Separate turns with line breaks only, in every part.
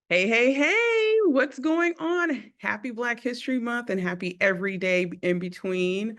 Hey, hey, hey, what's going on? Happy Black History Month and happy every day in between.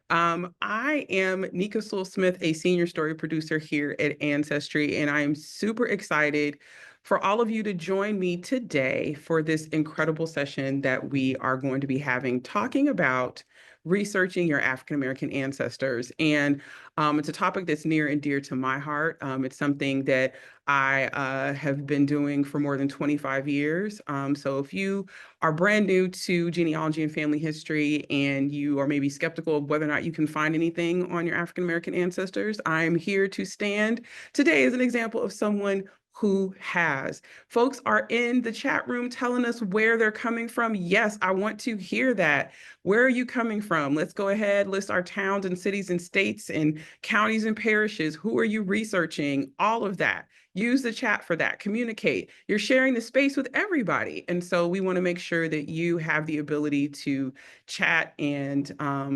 I am Nika Sewell-Smith, a senior story producer here at Ancestry, and I am super excited for all of you to join me today for this incredible session that we are going to be having, talking about researching your African American ancestors. And it's a topic that's near and dear to my heart. It's something that I have been doing for more than 25 years. So if you are brand new to genealogy and family history and you are maybe skeptical of whether or not you can find anything on your African American ancestors, I'm here to stand today as an example of someone who has. Folks are in the chat room telling us where they're coming from. Yes, I want to hear that. Where are you coming from? Let's go ahead, list our towns and cities and states and counties and parishes. Who are you researching? All of that. Use the chat for that. Communicate. You're sharing the space with everybody. And so we want to make sure that you have the ability to chat and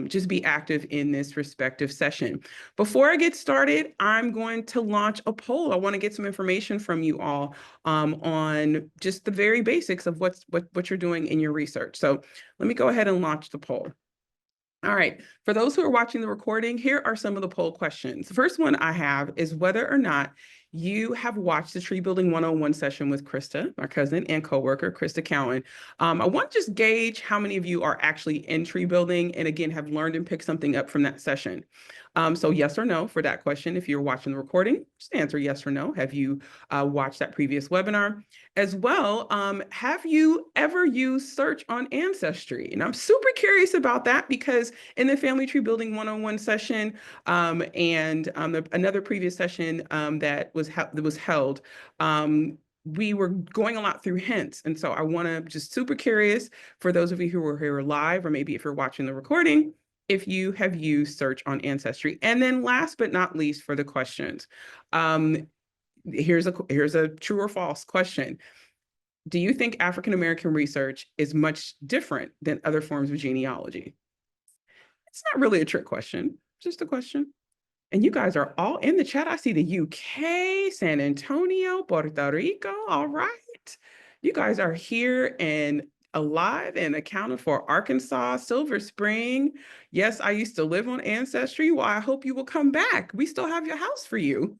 just be active in this respective session. Before I get started, I'm going to launch a poll. I want to get some information from you all on just the very basics of what you're doing in your research. So let me go ahead and launch the poll. All right, for those who are watching the recording, here are some of the poll questions. The first one I have is whether or not you have watched the Tree Building 101 session with Krista, my cousin and coworker, Krista Cowan. I want to just gauge how many of you are actually in tree building and again have learned and picked something up from that session. So yes or no for that question. If you're watching the recording, just answer yes or no. Have you watched that previous webinar? As well, have you ever used search on Ancestry? And I'm super curious about that because in the Family Tree Building 101 session and another previous session that was held, we were going a lot through hints. And so I want to just super curious for those of you who are here live, or maybe if you're watching the recording, if you have used search on Ancestry. And then last but not least for the questions, here's a true or false question. Do you think African American research is much different than other forms of genealogy? It's not really a trick question, just a question. And you guys are all in the chat. I see the UK, San Antonio, Puerto Rico. All right. You guys are here and alive and accounted for. Arkansas, Silver Spring. Yes, I used to live on Ancestry. Well, I hope you will come back. We still have your house for you.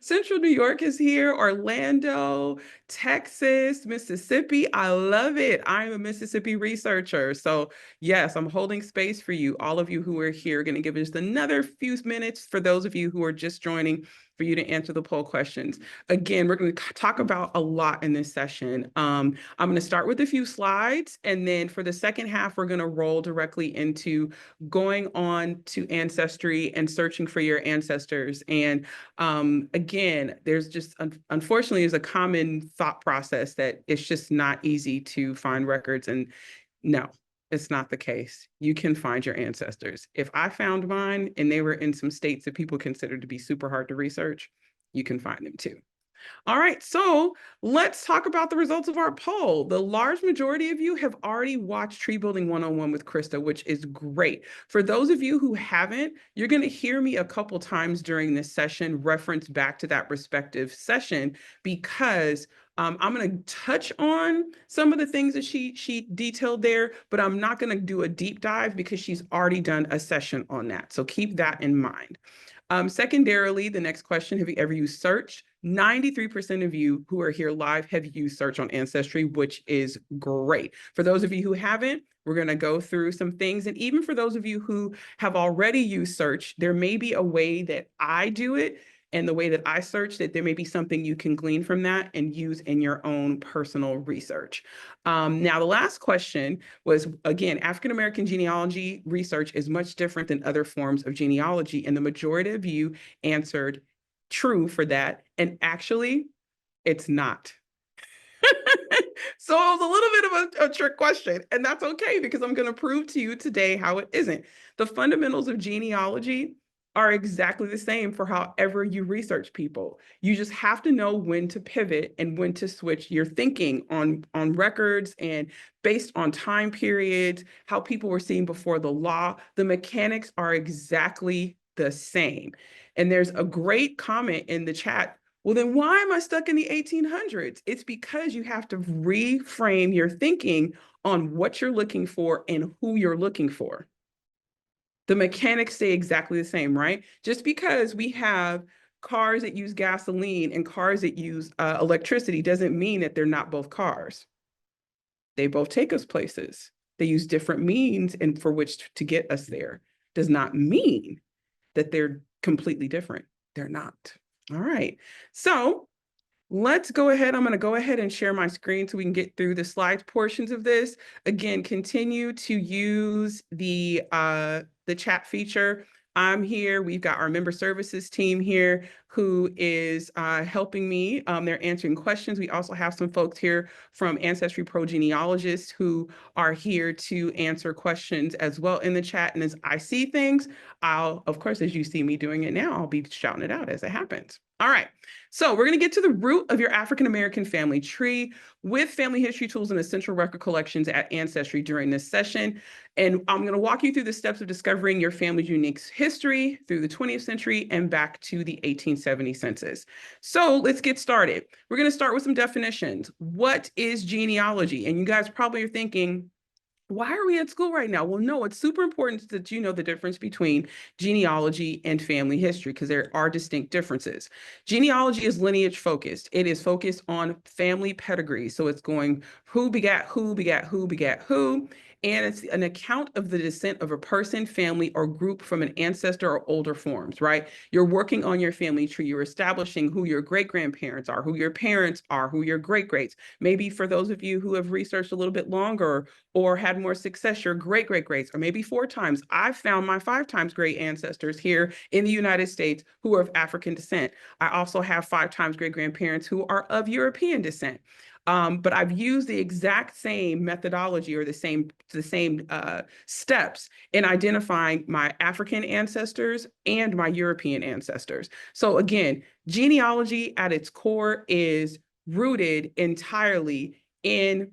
Central New York is here, Orlando, Texas, Mississippi. I love it. I'm a Mississippi researcher. So yes, I'm holding space for you. All of you who are here, going to give us another few minutes for those of you who are just joining for you to answer the poll questions. Again, we're going to talk about a lot in this session. I'm going to start with a few slides, and then for the second half, we're going to roll directly into going on to Ancestry and searching for your ancestors. And again, there's just, unfortunately, there's a common thought process that it's just not easy to find records. And no, it's not the case. You can find your ancestors. If I found mine and they were in some states that people consider to be super hard to research, you can find them too. All right, so let's talk about the results of our poll. The large majority of you have already watched Tree Building 101 with Krista, which is great. For those of you who haven't, you're going to hear me a couple times during this session reference back to that respective session because I'm going to touch on some of the things that she detailed there, but I'm not going to do a deep dive because she's already done a session on that. So keep that in mind. Secondarily, the next question, have you ever used search? 93% of you who are here live have used search on Ancestry, which is great. For those of you who haven't, we're going to go through some things. And even for those of you who have already used search, there may be a way that I do it and the way that I search that there may be something you can glean from that and use in your own personal research. Now, the last question was, again, African American genealogy research is much different than other forms of genealogy. And the majority of you answered true for that. And actually, it's not. So it was a little bit of a trick question, and that's okay because I'm going to prove to you today how it isn't. The fundamentals of genealogy are exactly the same for however you research people. You just have to know when to pivot and when to switch your thinking on records and based on time periods, how people were seen before the law. The mechanics are exactly the same. And there's a great comment in the chat Well, then why am I stuck in the 1800s? It's because you have to reframe your thinking on what you're looking for and who you're looking for. The mechanics stay exactly the same, right? Just because we have cars that use gasoline and cars that use electricity doesn't mean that they're not both cars. They both take us places. They use different means and for which to get us there. Does not mean that they're completely different. They're not. All right. So let's go ahead. I'm going to go ahead and share my screen so we can get through the slides portions of this. Again, continue to use the chat feature. I'm here. We've got our member services team here who is helping me. They're answering questions. We also have some folks here from Ancestry Pro genealogists who are here to answer questions as well in the chat. And as I see things, I'll, of course, as you see me doing it now, I'll be shouting it out as it happens. All right. So we're going to get to the root of your African-American family tree with family history tools and essential record collections at Ancestry during this session. And I'm going to walk you through the steps of discovering your family's unique history through the 20th century and back to the 1870 census. So let's get started. We're going to start with some definitions. What is genealogy? And you guys probably are thinking, why are we at school right now? Well, no, it's super important that you know the difference between genealogy and family history because there are distinct differences. Genealogy is lineage focused. It is focused on family pedigree. So it's going who begat who begat who begat who. And it's an account of the descent of a person, family, or group from an ancestor or older forms, right? You're working on your family tree. You're establishing who your great-grandparents are, who your parents are, who your great-greats. Maybe for those of you who have researched a little bit longer or had more success, your great-great-greats, or maybe 4 times. I've found my 5 times great ancestors here in the United States who are of African descent. I also have 5 times great-grandparents who are of European descent. But I've used the exact same methodology or the same steps in identifying my African ancestors and my European ancestors. So again, genealogy at its core is rooted entirely in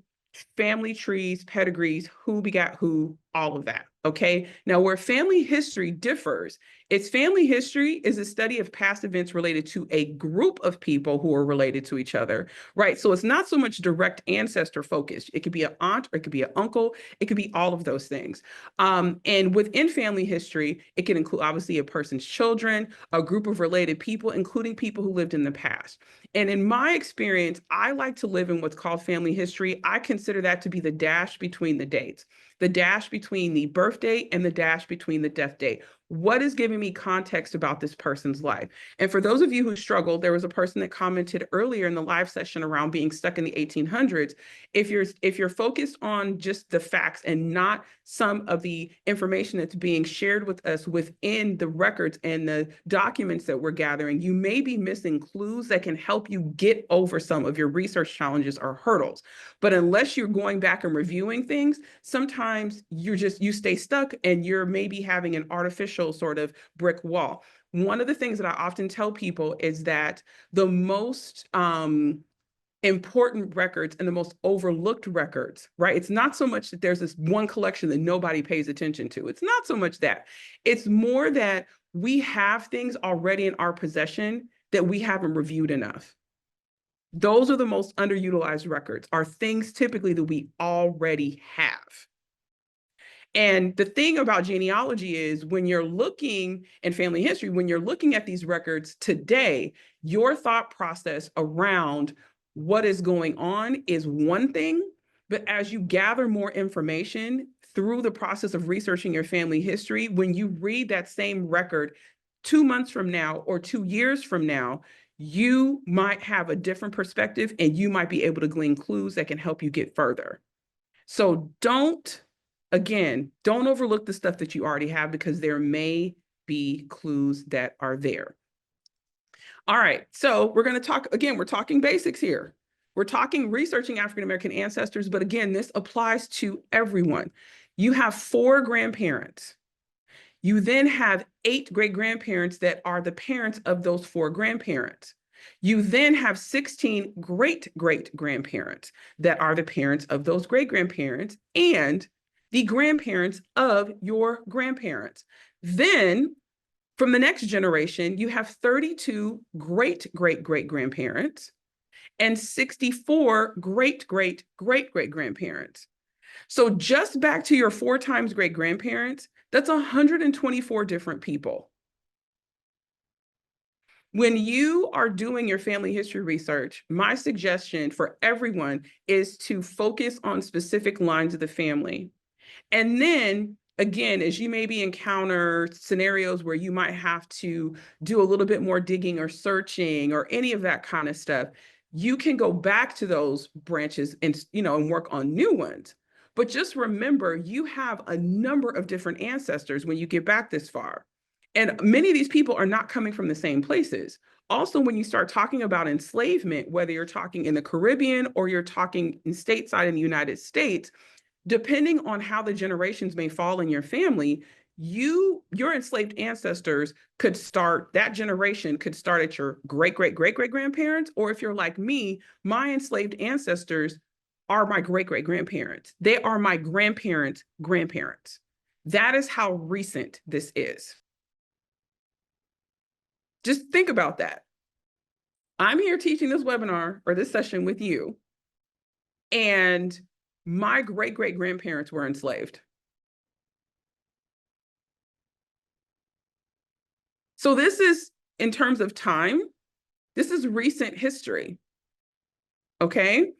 family trees, pedigrees, who begat who, all of that. Okay. Now, where family history differs, its family history is a study of past events related to a group of people who are related to each other, right? So it's not so much direct ancestor focused. It could be an aunt, or it could be an uncle. It could be all of those things. And within family history, it can include obviously a person's children, a group of related people, including people who lived in the past. And in my experience, I like to live in what's called family history. I consider that to be the dash between the dates, the dash between the birth date and the dash between the death date. What is giving me context about this person's life? And for those of you who struggled, there was a person that commented earlier in the live session around being stuck in the 1800s. If you're focused on just the facts and not some of the information that's being shared with us within the records and the documents that we're gathering, you may be missing clues that can help you get over some of your research challenges or hurdles. But unless you're going back and reviewing things, sometimes you stay stuck and you're maybe having an artificial sort of brick wall. One of the things that I often tell people is that the most important records and the most overlooked records, right? It's not so much that there's this one collection that nobody pays attention to. It's not so much that. It's more that we have things already in our possession that we haven't reviewed enough. Those are the most underutilized records, are things typically that we already have. And the thing about genealogy is when you're looking in family history, when you're looking at these records today, your thought process around what is going on is one thing. But as you gather more information through the process of researching your family history, when you read that same record 2 months from now or 2 years from now, you might have a different perspective and you might be able to glean clues that can help you get further. So don't overlook the stuff that you already have because there may be clues that are there. All right, so we're going to talk, again, we're talking basics here. We're talking researching African-American ancestors, but again, this applies to everyone. You have 4 grandparents. You then have 8 great-grandparents that are the parents of those 4 grandparents. You then have 16 great-great-grandparents that are the parents of those great-grandparents and the grandparents of your grandparents. Then From the next generation, you have 32 great-great-great-grandparents and 64 great-great-great-great-grandparents. So just back to your 4 times great-grandparents, that's 124 different people. When you are doing your family history research, my suggestion for everyone is to focus on specific lines of the family. And then again, as you maybe encounter scenarios where you might have to do a little bit more digging or searching or any of that kind of stuff, you can go back to those branches and, and work on new ones. But just remember, you have a number of different ancestors when you get back this far. And many of these people are not coming from the same places. Also, when you start talking about enslavement, whether you're talking in the Caribbean or you're talking in stateside in the United States, depending on how the generations may fall in your family, your enslaved ancestors could start, that generation could start at your great-great-great-great-grandparents, or if you're like me, my enslaved ancestors are my great-great-grandparents. They are my grandparents' grandparents. That is how recent this is. Just think about that. I'm here teaching this webinar or this session with you, and my great-great-grandparents were enslaved. So this is, in terms of time, this is recent history, okay?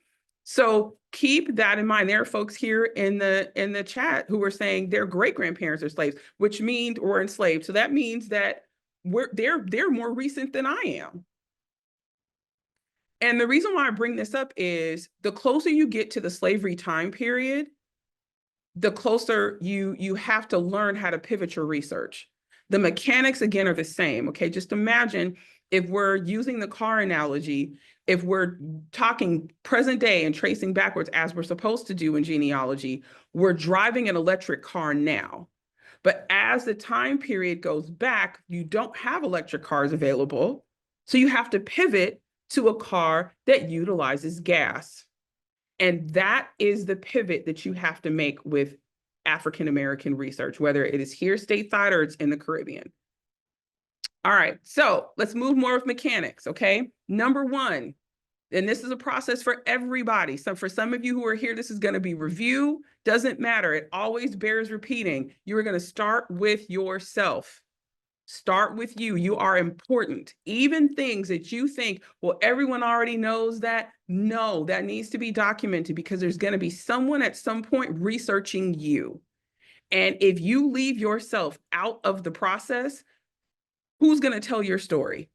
So keep that in mind. There are folks here in the chat who are saying their great-grandparents are slaves, which means we're enslaved. So that means that they're more recent than I am. And the reason why I bring this up is the closer you get to the slavery time period, the closer you have to learn how to pivot your research. The mechanics, again, are the same, okay? Just imagine if we're using the car analogy, if we're talking present day and tracing backwards as we're supposed to do in genealogy, we're driving an electric car now. But as the time period goes back, you don't have electric cars available. So you have to pivot to a car that utilizes gas. And that is the pivot that you have to make with African-American research, whether it is here stateside or it's in the Caribbean. All right, so let's move more with mechanics, okay? Number one, and this is a process for everybody. So for some of you who are here, this is going to be review. Doesn't matter. It always bears repeating. You are going to start with yourself. Start with you. You are important. Even things that you think, well, everyone already knows that. No, that needs to be documented because there's going to be someone at some point researching you. And if you leave yourself out of the process, who's going to tell your story?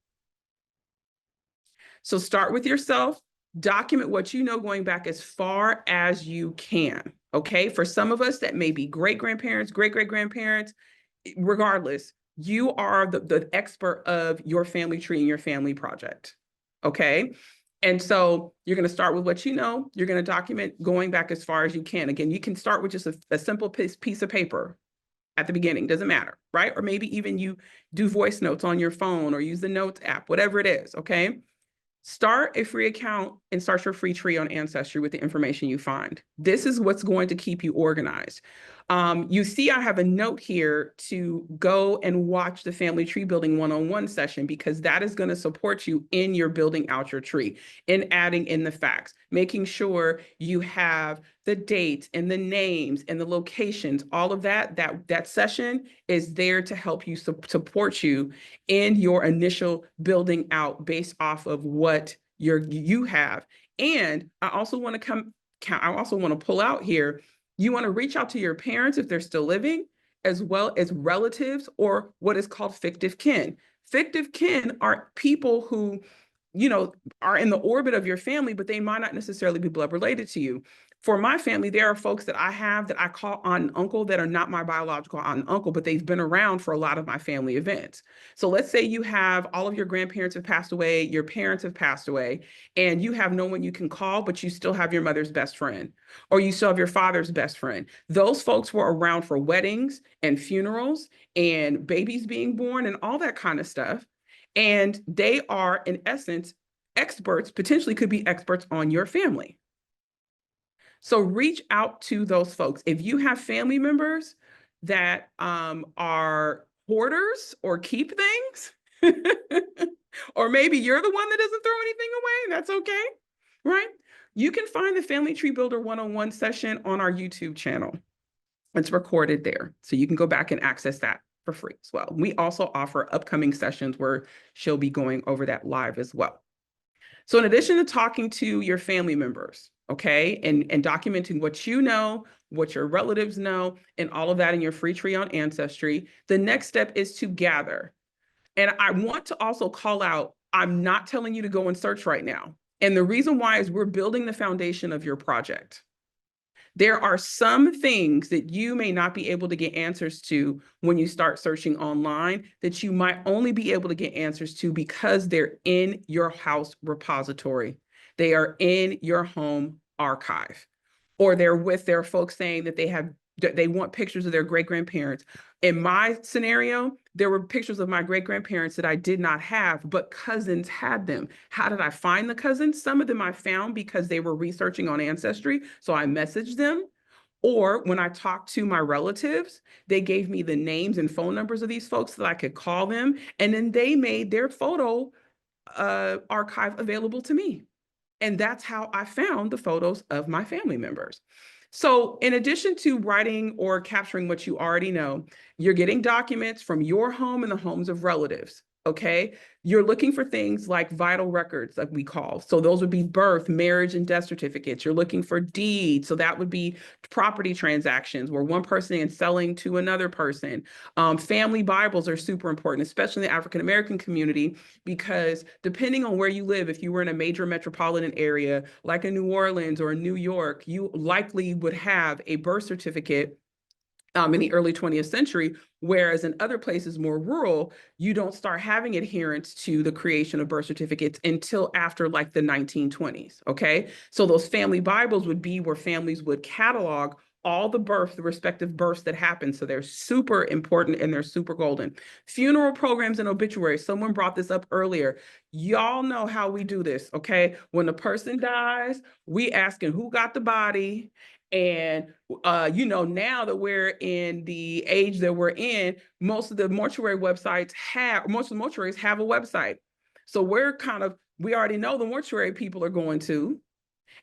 So start with yourself, document what you know going back as far as you can, okay? For some of us, that may be great-grandparents, great-great-grandparents, regardless, you are the expert of your family tree and your family project, okay? And so you're going to start with what you know. You're going to document going back as far as you can. Again, you can start with just a simple piece of paper at the beginning, doesn't matter, right? Or maybe even you do voice notes on your phone or use the notes app, whatever it is, okay? Start a free account and start your free tree on Ancestry with the information you find. This is what's going to keep you organized. You see, I have a note here to go and watch the Family Tree Building one-on-one session because that is going to support you in your building out your tree, in adding in the facts, making sure you have the dates and the names and the locations, all of that session is there to help you support you in your initial building out based off of what you have. And I also want to pull out here, you want to reach out to your parents if they're still living, as well as relatives or what is called fictive kin. Fictive kin are people who, are in the orbit of your family, but they might not necessarily be blood related to you. For my family, there are folks that I have that I call aunt and uncle that are not my biological aunt and uncle, but they've been around for a lot of my family events. So let's say you have all of your grandparents have passed away, your parents have passed away, and you have no one you can call, but you still have your mother's best friend, or you still have your father's best friend. Those folks were around for weddings and funerals and babies being born and all that kind of stuff. And they are, in essence, experts, potentially could be experts on your family. So reach out to those folks. If you have family members that are hoarders or keep things, or maybe you're the one that doesn't throw anything away, that's okay, right? You can find the Family Tree Builder 101 session on our YouTube channel. It's recorded there, so you can go back and access that for free as well. We also offer upcoming sessions where she'll be going over that live as well. So in addition to talking to your family members, okay, and documenting what you know, what your relatives know, and all of that in your free tree on Ancestry, the next step is to gather. And I want to also call out, I'm not telling you to go and search right now. And the reason why is we're building the foundation of your project. There are some things that you may not be able to get answers to when you start searching online that you might only be able to get answers to because they're in your house repository. They are in your home archive, or they're with their folks saying that they want pictures of their great-grandparents. In my scenario, there were pictures of my great-grandparents that I did not have, but cousins had them. How did I find the cousins? Some of them I found because they were researching on Ancestry, so I messaged them. Or when I talked to my relatives, they gave me the names and phone numbers of these folks so that I could call them, and then they made their photo archive available to me. And that's how I found the photos of my family members. So in addition to writing or capturing what you already know, you're getting documents from your home and the homes of relatives, okay? You're looking for things like vital records, like we call. So those would be birth, marriage, and death certificates. You're looking for deeds. So that would be property transactions where one person is selling to another person. Family Bibles are super important, especially in the African-American community, because depending on where you live, if you were in a major metropolitan area, like in New Orleans or New York, you likely would have a birth certificate in the early 20th century, whereas in other places more rural, you don't start having adherence to the creation of birth certificates until after like the 1920s, okay? So those family Bibles would be where families would catalog all the respective births that happened. So they're super important and they're super golden. Funeral programs and obituaries. Someone brought this up earlier. Y'all know how we do this, okay? When a person dies, we asking who got the body. And, now that we're in the age that we're in, most of the mortuaries have a website. So we already know the mortuary people are going to,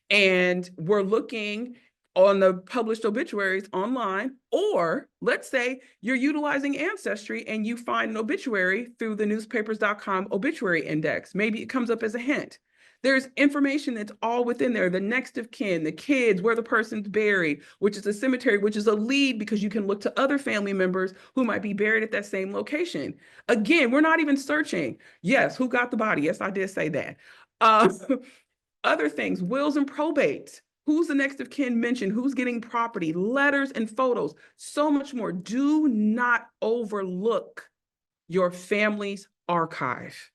and we're looking on the published obituaries online, or let's say you're utilizing Ancestry and you find an obituary through the newspapers.com obituary index. Maybe it comes up as a hint. There's information that's all within there, the next of kin, the kids, where the person's buried, which is a cemetery, which is a lead because you can look to other family members who might be buried at that same location. Again, we're not even searching. Yes, who got the body? Yes, I did say that. Other things, wills and probates. Who's the next of kin mentioned? Who's getting property? Letters and photos, so much more. Do not overlook your family's archive.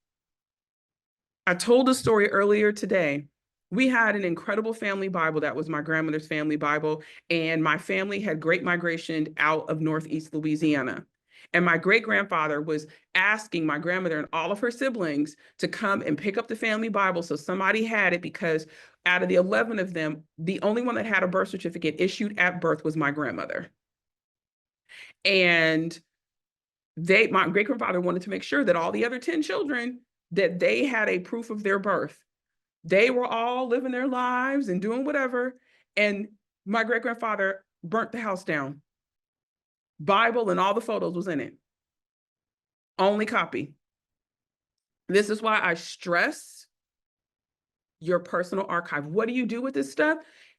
I told a story earlier today. We had an incredible family Bible that was my grandmother's family Bible, and my family had great migration out of Northeast Louisiana. And my great-grandfather was asking my grandmother and all of her siblings to come and pick up the family Bible so somebody had it, because out of the 11 of them, the only one that had a birth certificate issued at birth was my grandmother. And my great-grandfather wanted to make sure that all the other 10 children, that they had a proof of their birth. They were all living their lives and doing whatever. And my great-grandfather burnt the house down. Bible and all the photos was in it. Only copy. This is why I stress your personal archive. What do you do with this stuff?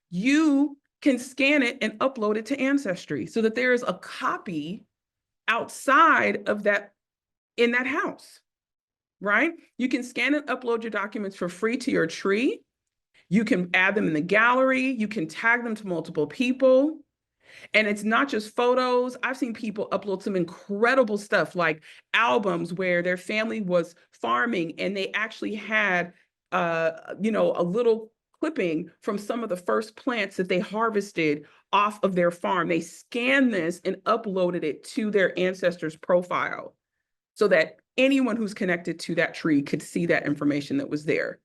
You can scan it and upload it to Ancestry so that there is a copy outside of that, in that house, right? You can scan and upload your documents for free to your tree. You can add them in the gallery. You can tag them to multiple people. And it's not just photos. I've seen people upload some incredible stuff, like albums where their family was farming and they actually had, a little clipping from some of the first plants that they harvested off of their farm. They scanned this and uploaded it to their ancestors' profile so that anyone who's connected to that tree could see that information that was there.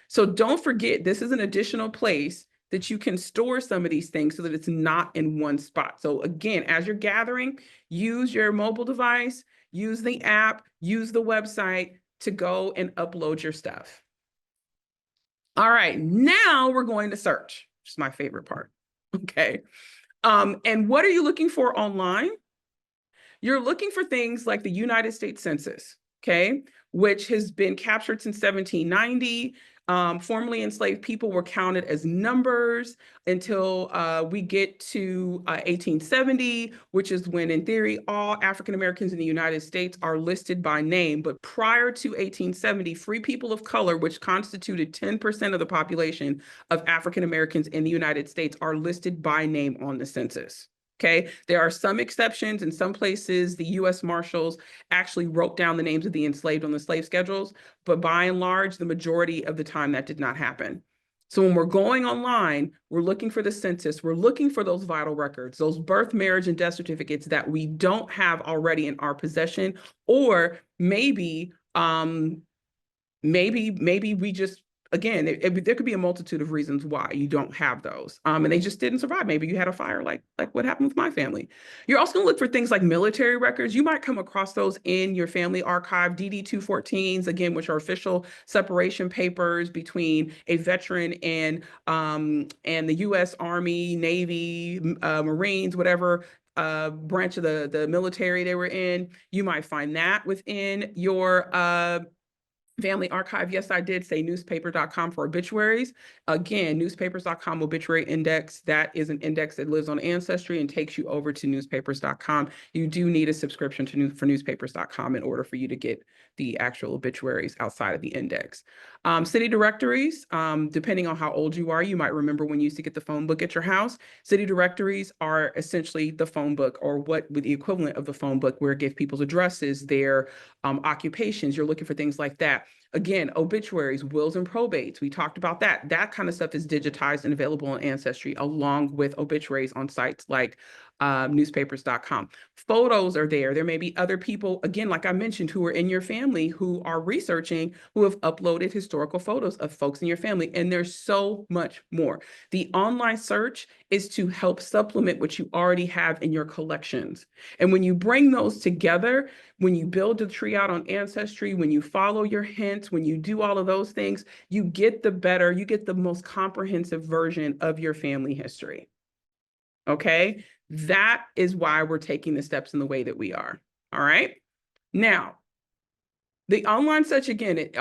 So don't forget, this is an additional place that you can store some of these things so that it's not in one spot. So again, as you're gathering, use your mobile device, use the app, use the website to go and upload your stuff. All right, now we're going to search, which is my favorite part. Okay. And what are you looking for online? You're looking for things like the United States Census, okay, which has been captured since 1790. Formerly enslaved people were counted as numbers until we get to 1870, which is when, in theory, all African Americans in the United States are listed by name. But prior to 1870, free people of color, which constituted 10% of the population of African Americans in the United States, are listed by name on the census. Okay, there are some exceptions. In some places, the U.S. Marshals actually wrote down the names of the enslaved on the slave schedules, but by and large, the majority of the time that did not happen. So when we're going online, we're looking for the census, we're looking for those vital records, those birth, marriage, and death certificates that we don't have already in our possession, or maybe we just, again, there could be a multitude of reasons why you don't have those. And they just didn't survive. Maybe you had a fire like what happened with my family. You're also going to look for things like military records. You might come across those in your family archive, DD-214s, again, which are official separation papers between a veteran and the U.S. Army, Navy, Marines, whatever branch of the military they were in. You might find that within your family archive. Yes, I did say newspaper.com for obituaries. Again, newspapers.com obituary index. That is an index that lives on Ancestry and takes you over to newspapers.com. You do need a subscription for newspapers.com in order for you to get the actual obituaries outside of the index. City directories, depending on how old you are, you might remember when you used to get the phone book at your house. City directories are essentially the phone book, or what with the equivalent of the phone book, where it gives people's addresses, their occupations. You're looking for things like that. Again, obituaries, wills, and probates. We talked about that. That kind of stuff is digitized and available on Ancestry, along with obituaries on sites like newspapers.com. Photos are there. There may be other people, again, like I mentioned, who are in your family who are researching, who have uploaded historical photos of folks in your family. And there's so much more. The online search is to help supplement what you already have in your collections. And when you bring those together, when you build the tree out on Ancestry, when you follow your hints, when you do all of those things, you get the most comprehensive version of your family history. Okay? That is why we're taking the steps in the way that we are. All right? Now, the online search, again, it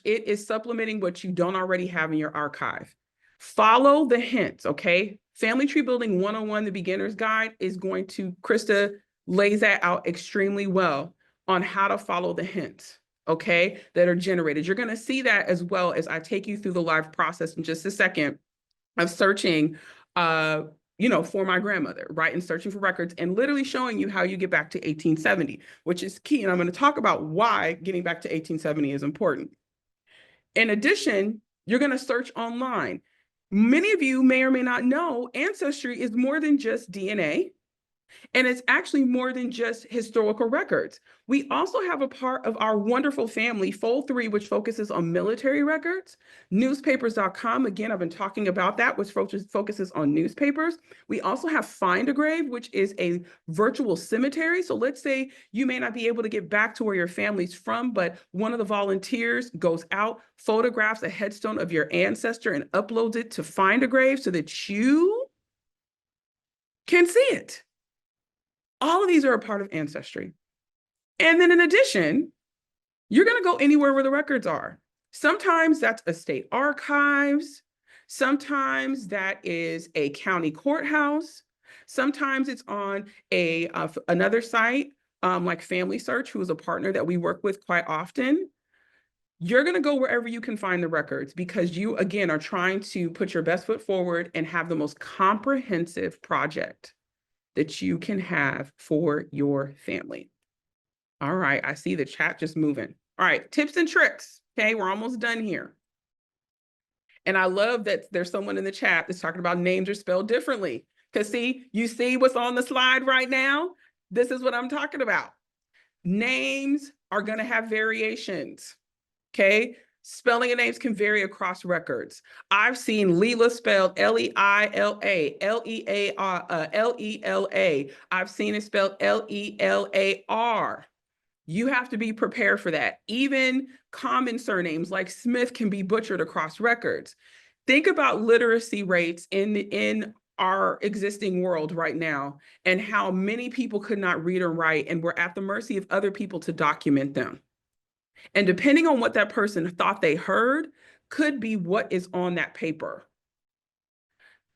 is supplementing what you don't already have in your archive. Follow the hints, okay? Family Tree Building 101, the beginner's guide, is going to, Krista lays that out extremely well on how to follow the hints, okay, that are generated. You're going to see that as well as I take you through the live process in just a second of searching for my grandmother, right? And searching for records and literally showing you how you get back to 1870, which is key. And I'm going to talk about why getting back to 1870 is important. In addition, you're going to search online. Many of you may or may not know Ancestry is more than just DNA. And it's actually more than just historical records. We also have a part of our wonderful family, Fold 3, which focuses on military records. Newspapers.com, again, I've been talking about that, which focuses on newspapers. We also have Find a Grave, which is a virtual cemetery. So let's say you may not be able to get back to where your family's from, but one of the volunteers goes out, photographs a headstone of your ancestor and uploads it to Find a Grave so that you can see it. All of these are a part of Ancestry. And then in addition, you're going to go anywhere where the records are. Sometimes that's a state archives. Sometimes that is a county courthouse. Sometimes it's on another site like Family Search, who is a partner that we work with quite often. You're going to go wherever you can find the records because you, again, are trying to put your best foot forward and have the most comprehensive project that you can have for your family. All right, I see the chat just moving. All right, tips and tricks. Okay, we're almost done here. And I love that there's someone in the chat that's talking about names are spelled differently. Because you see what's on the slide right now? This is what I'm talking about. Names are going to have variations. Okay, spelling of names can vary across records. I've seen Leela spelled L-E-I-L-A, L-E-A-R, L-E-L-A. I've seen it spelled L-E-L-A-R. You have to be prepared for that. Even common surnames like Smith can be butchered across records. Think about literacy rates in our existing world right now and how many people could not read or write and were at the mercy of other people to document them. And depending on what that person thought they heard, could be what is on that paper.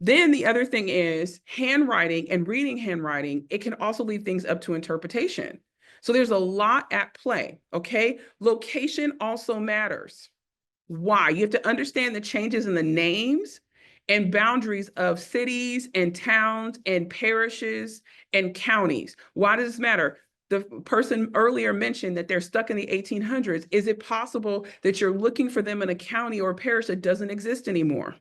Then the other thing is handwriting and reading handwriting, it can also leave things up to interpretation. So there's a lot at play, okay? Location also matters. Why? You have to understand the changes in the names and boundaries of cities and towns and parishes and counties. Why does this matter? The person earlier mentioned that they're stuck in the 1800s. Is it possible that you're looking for them in a county or a parish that doesn't exist anymore?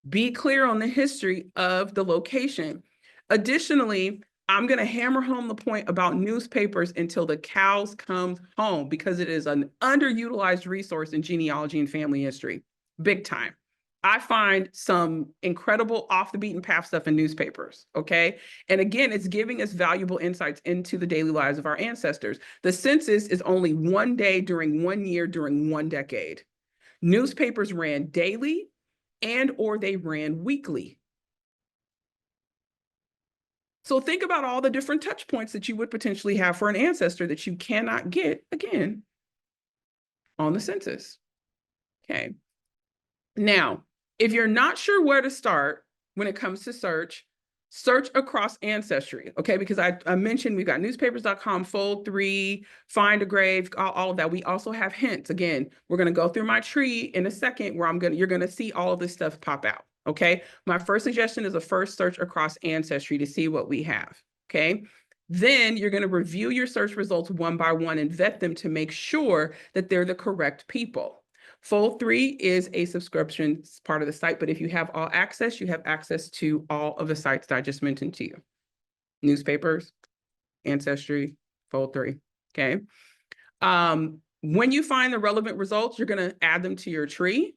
Be clear on the history of the location. Additionally, I'm going to hammer home the point about newspapers until the cows come home because it is an underutilized resource in genealogy and family history, big time. I find some incredible off the beaten path stuff in newspapers, okay? And again, it's giving us valuable insights into the daily lives of our ancestors. The census is only one day during 1 year during 1 decade. Newspapers ran daily and or they ran weekly. So think about all the different touch points that you would potentially have for an ancestor that you cannot get, again, on the census. Okay. Now, if you're not sure where to start when it comes to search across Ancestry, okay? Because I mentioned we've got newspapers.com, Fold 3, Find a Grave, all of that. We also have hints. Again, we're going to go through my tree in a second where you're going to see all of this stuff pop out, okay? My first suggestion is a first search across Ancestry to see what we have, okay? Then you're going to review your search results one by one and vet them to make sure that they're the correct people. Fold 3 is a subscription part of the site, but if you have all access, you have access to all of the sites that I just mentioned to you. Newspapers, Ancestry, Fold 3, okay? When you find the relevant results, you're gonna add them to your tree.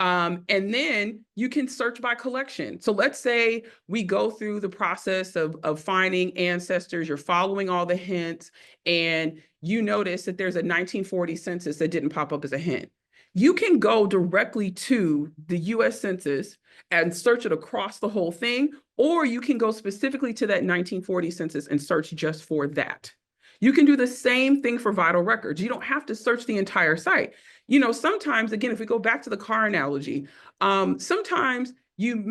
And then you can search by collection. So let's say we go through the process of finding ancestors, you're following all the hints, and you notice that there's a 1940 census that didn't pop up as a hint. You can go directly to the US Census and search it across the whole thing, or you can go specifically to that 1940 census and search just for that. You can do the same thing for vital records. You don't have to search the entire site. You know, sometimes, again, if we go back to the car analogy, sometimes you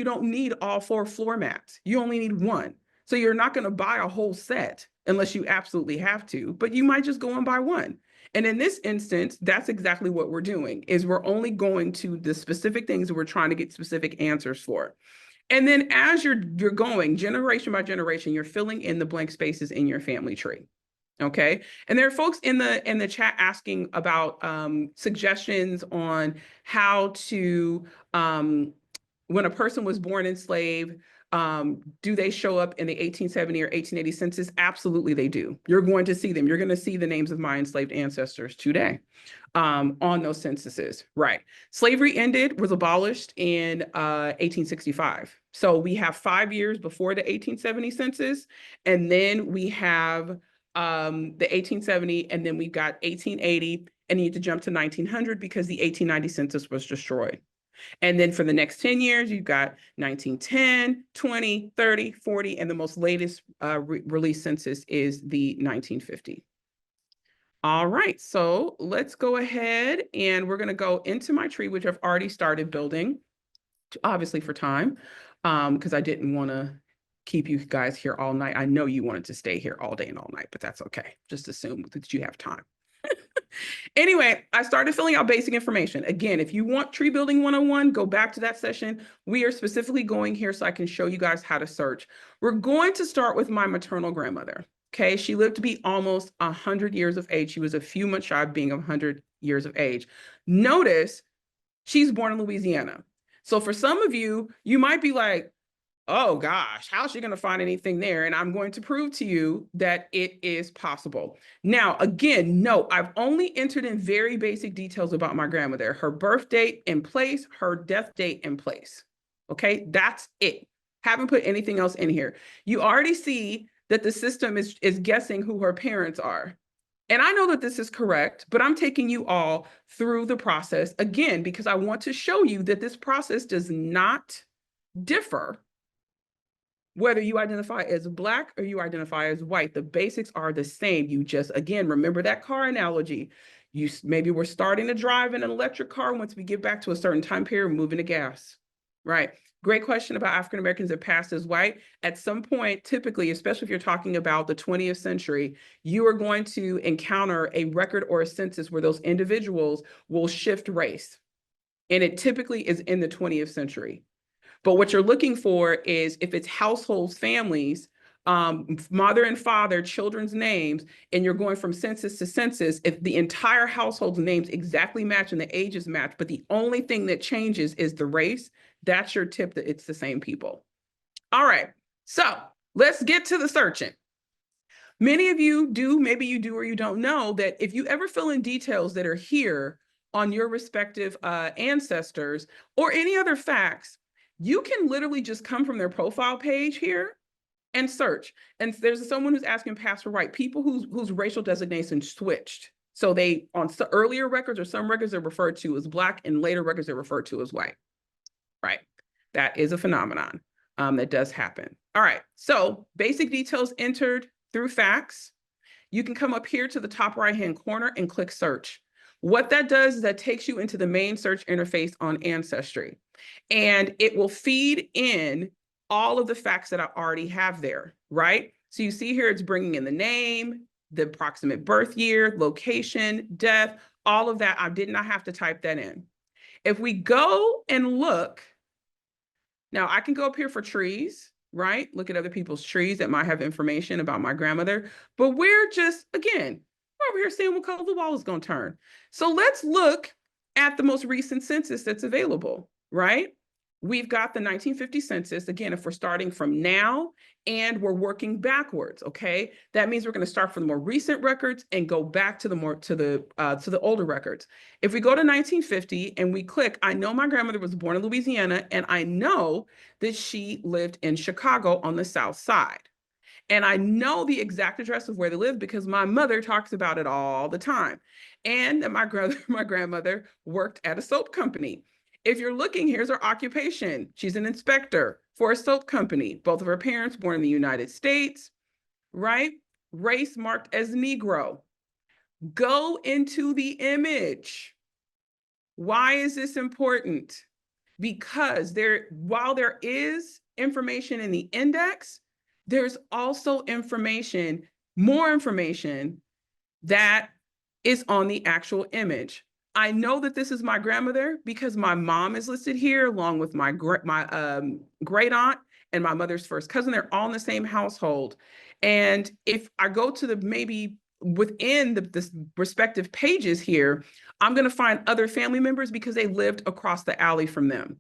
don't need all 4 floor mats. You only need 1. So you're not going to buy a whole set unless you absolutely have to, but you might just go and buy 1. And in this instance, that's exactly what we're doing, is we're only going to the specific things that we're trying to get specific answers for. And then as you're going generation by generation, you're filling in the blank spaces in your family tree. Okay. And there are folks in the chat asking about suggestions on how to, when a person was born enslaved, do they show up in the 1870 or 1880 census? Absolutely, they do. You're going to see them. You're going to see the names of my enslaved ancestors today on those censuses. Right. Slavery was abolished in 1865. So we have 5 years before the 1870 census, and then we have the 1870, and then we've got 1880, and you need to jump to 1900 because the 1890 census was destroyed. And then for the next 10 years, you've got 1910, 20, 30, 40, and the most latest released census is the 1950. All right, so let's go ahead and we're going to go into my tree, which I've already started building, obviously for time, because I didn't want to keep you guys here all night. I know you wanted to stay here all day and all night, but that's okay. Just assume that you have time. Anyway, I started filling out basic information. Again, if you want Tree Building 101, go back to that session. We are specifically going here so I can show you guys how to search. We're going to start with my maternal grandmother. Okay, she lived to be almost 100 years of age. She was a few months shy of being 100 years of age. Notice she's born in Louisiana. So for some of you, you might be like, oh gosh, how's she going to find anything there? And I'm going to prove to you that it is possible. Now, again, no, I've only entered in very basic details about my grandmother, her birth date in place, her death date in place. Okay, that's it. Haven't put anything else in here. You already see that the system is guessing who her parents are. And I know that this is correct, but I'm taking you all through the process again, because I want to show you that this process does not differ whether you identify as Black or you identify as white. The basics are the same. You just, again, remember that car analogy. You maybe we're starting to drive in an electric car. Once we get back to a certain time period, moving to gas, right? Great question about African Americans that passed as white. At some point, typically, especially if you're talking about the 20th century, you are going to encounter a record or a census where those individuals will shift race. And it typically is in the 20th century. But what you're looking for is if it's households, families, mother and father, children's names, and you're going from census to census, if the entire household's names exactly match and the ages match, but the only thing that changes is the race, that's your tip that it's the same people. All right, so let's get to the searching. Many of you do, maybe you do or you don't know, that if you ever fill in details that are here on your respective ancestors or any other facts, you can literally just come from their profile page here and search. And there's someone who's asking Pastor Wright, people whose racial designation switched. So they, on earlier records or some records, they're referred to as Black, and later records, they're referred to as white, right? That is a phenomenon that does happen. All right, so basic details entered through facts. You can come up here to the top right-hand corner and click search. What that does is that takes you into the main search interface on Ancestry, and it will feed in all of the facts that I already have there, right? So you see here, it's bringing in the name, the approximate birth year, location, death, all of that. I did not have to type that in. If we go and look, now I can go up here for trees, right? Look at other people's trees that might have information about my grandmother, but we're just, again, we're over here seeing what color the wall is going to turn. So let's look at the most recent census that's available, right? We've got the 1950 census. Again, if we're starting from now and we're working backwards, okay, that means we're going to start from the more recent records and go back to the older records. If we go to 1950 and we click, I know my grandmother was born in Louisiana, and I know that she lived in Chicago on the South Side. And I know the exact address of where they live because my mother talks about it all the time. And that my grandmother worked at a soap company. If you're looking, here's her occupation. She's an inspector for a soap company. Both of her parents born in the United States, right? Race marked as Negro. Go into the image. Why is this important? Because while there is information in the index, there's also information, more information that is on the actual image. I know that this is my grandmother because my mom is listed here along with my great aunt and my mother's first cousin. They're all in the same household. And if I go to maybe within the respective pages here, I'm going to find other family members because they lived across the alley from them.